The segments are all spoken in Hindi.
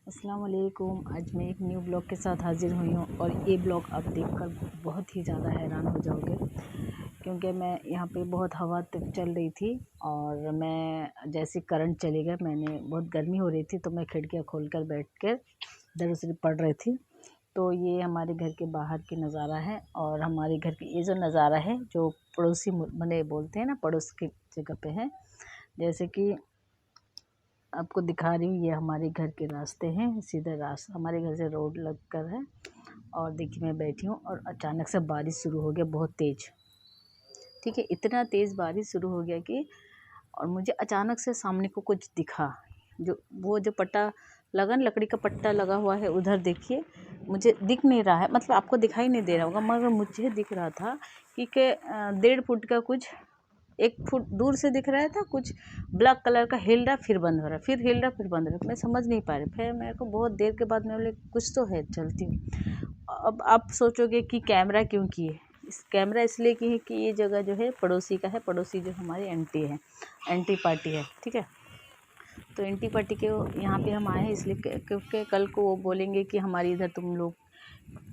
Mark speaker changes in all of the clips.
Speaker 1: अस्सलाम वालेकुम। आज मैं एक न्यू ब्लॉग के साथ हाज़िर हुई हूँ और ये ब्लॉग आप देखकर बहुत ही ज़्यादा हैरान हो जाओगे, क्योंकि मैं यहाँ पे बहुत हवा चल रही थी और मैं जैसे करंट चले गए, मैंने बहुत गर्मी हो रही थी तो मैं खिड़कियाँ खोलकर बैठ कर दरअसल पढ़ रही थी। तो ये हमारे घर के बाहर की नज़ारा है और हमारे घर की ये जो नज़ारा है जो पड़ोसी मने बोलते हैं ना, पड़ोस की जगह पे है। जैसे कि आपको दिखा रही हूँ, ये हमारे घर के रास्ते हैं, सीधा रास्ता हमारे घर से रोड लगकर है। और देखिए मैं बैठी हूँ और अचानक से बारिश शुरू हो गया, बहुत तेज़। ठीक है, इतना तेज़ बारिश शुरू हो गया कि और मुझे अचानक से सामने को कुछ दिखा, जो वो जो पट्टा लगा न, लकड़ी का पट्टा लगा हुआ है, उधर देखिए मुझे दिख नहीं रहा है, मतलब आपको दिखाई नहीं दे रहा होगा, मगर मुझे दिख रहा था कि 1.5 फुट का कुछ 1 फुट दूर से दिख रहा था, कुछ ब्लैक कलर का हिल रहा, फिर बंद हो रहा, फिर हिल रहा, फिर बंद हो रहा। मैं समझ नहीं पा रही। फिर मेरे को बहुत देर के बाद मैं बोले कुछ तो है, चलती हूँ। अब आप सोचोगे कि कैमरा क्यों किए? इस कैमरा इसलिए की है कि ये जगह जो है पड़ोसी का है, पड़ोसी जो हमारी आंटी है, एंटी पार्टी है। ठीक है, तो एंटी पार्टी के यहाँ पे हम आए हैं इसलिए क्योंकि कल को वो बोलेंगे कि हमारी इधर तुम लोग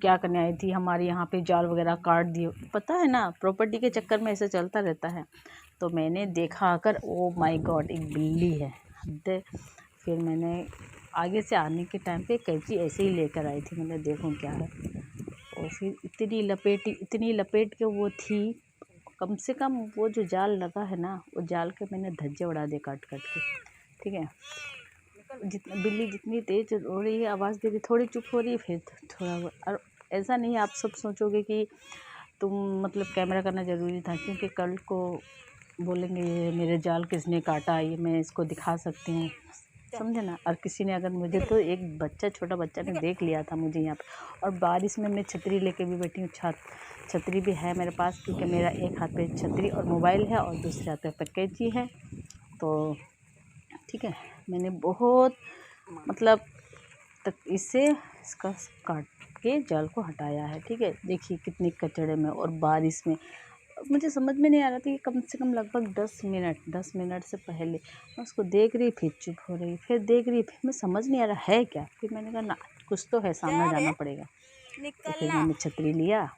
Speaker 1: क्या करने आई थी, हमारे यहाँ पे जाल वगैरह काट दिए। पता है ना, प्रॉपर्टी के चक्कर में ऐसे चलता रहता है। तो मैंने देखा आकर, ओ माय गॉड, एक बिल्ली है, हद। फिर मैंने आगे से आने के टाइम पे कैंची ऐसे ही लेकर आई थी, मैंने देखूँ क्या है। और फिर इतनी लपेट के वो थी, कम से कम वो जो जाल लगा है ना, वो जाल के मैंने धज्जे उड़ा दिए काट काट के। ठीक है, बिल्ली जितनी तेज़ हो रही है, आवाज़ दे रही, थोड़ी चुप हो रही है, फिर थोड़ा। और ऐसा नहीं आप सब सोचोगे कि तुम मतलब कैमरा करना ज़रूरी था, क्योंकि कल को बोलेंगे ये मेरे जाल किसने काटा, ये मैं इसको दिखा सकती हूँ, समझे ना। और किसी ने अगर मुझे, तो एक बच्चा, छोटा बच्चा ने देख लिया था मुझे यहाँ पे। और बारिश में मैं छतरी लेके भी बैठी हूँ, छतरी भी है मेरे पास, क्योंकि मेरा एक हाथ पे छतरी और मोबाइल है और दूसरे हाथ पे कैंची है। तो ठीक है, मैंने बहुत मतलब तक इसका काट के जाल को हटाया है। ठीक है, देखिए कितने कचड़े में और बारिश में। मुझे समझ में नहीं आ रहा था कि कम से कम लगभग 10 मिनट से पहले मैं उसको देख रही, फिर चुप हो रही, फिर देख रही, फिर मैं समझ नहीं आ रहा है क्या। फिर मैंने कहा ना, कुछ तो है, सामने जाना पड़ेगा। तो फिर मैंने छतरी लिया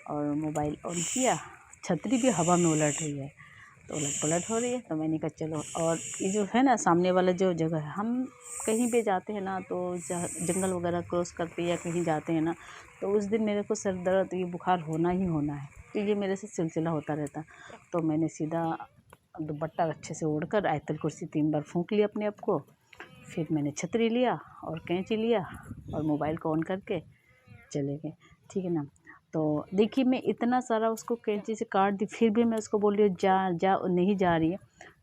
Speaker 1: और मोबाइल ऑन किया। छतरी भी हवा में उलट रही है, तो उलट पलट हो रही है, तो मैंने कहा चलो। और ये जो है ना सामने वाला जो जगह है, हम कहीं पे जाते हैं ना, तो जंगल वगैरह क्रॉस करते या कहीं जाते हैं ना, तो उस दिन मेरे को सर दर्द, ये बुखार होना ही होना है, तो ये मेरे से सिलसिला होता रहता। तो मैंने सीधा दुपट्टा अच्छे से ओढ़कर आयतल कुर्सी 3 बार फूंक लिया अपने आप को। फिर मैंने छतरी लिया और कैंची लिया और मोबाइल को ऑन करके चले गए। ठीक है ना। तो देखिए मैं इतना सारा उसको कैंची से काट दी, फिर भी मैं उसको बोल रही हूँ जा जा, और नहीं जा रही है।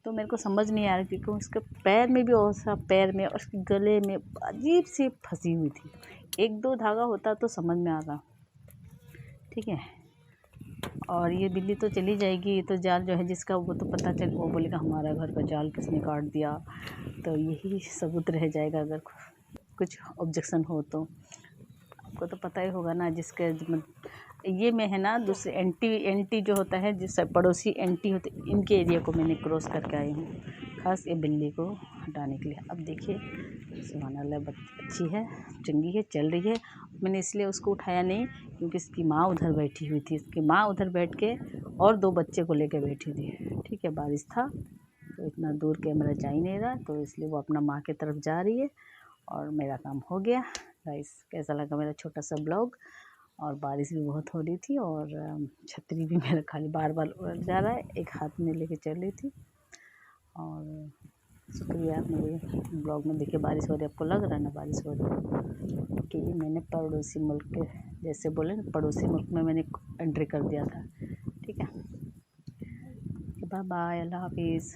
Speaker 1: तो मेरे को समझ नहीं आ रहा, क्योंकि उसके पैर में भी, और सा पैर में और उसके गले में अजीब सी फंसी हुई थी। 1-2 धागा होता तो समझ में आता। ठीक है, और ये बिल्ली तो चली जाएगी, ये तो जाल जो है जिसका, वो तो पता चल, वो बोलेगा हमारा घर का जाल किसने काट दिया, तो यही सबूत रह जाएगा अगर कुछ ऑब्जेक्शन हो तो। आपको तो पता ही होगा ना, जिसके ये में है ना, दूसरे एंटी जो होता है, जिस पड़ोसी एंटी होते, इनके एरिया को मैंने क्रॉस करके आई हूँ, खास ये बिल्ली को हटाने के लिए। अब देखिए सुभान अल्लाह, अच्छी है, चंगी है, चल रही है। मैंने इसलिए उसको उठाया नहीं, क्योंकि इसकी माँ उधर बैठी हुई थी, इसकी माँ उधर बैठ के और 2 बच्चे को लेकर बैठी थी। ठीक है, बारिश था तो इतना दूर कैमरा जा ही नहीं रहा, तो इसलिए वो अपना माँ की तरफ जा रही है और मेरा काम हो गया। गाइस, कैसा लगा मेरा छोटा सा ब्लॉग? और बारिश भी बहुत हो रही थी और छतरी भी मेरा खाली बार बार उड़ जा रहा है, एक हाथ में लेके चल रही थी। और शुक्रिया, मेरे ब्लॉग में देखिए बारिश हो रही है, आपको लग रहा है ना बारिश हो रही है, कि मैंने पड़ोसी मुल्क के, जैसे बोले ना, पड़ोसी मुल्क में मैंने एंट्री कर दिया था। ठीक है, बाय बाय, अल्लाह हाफिज़।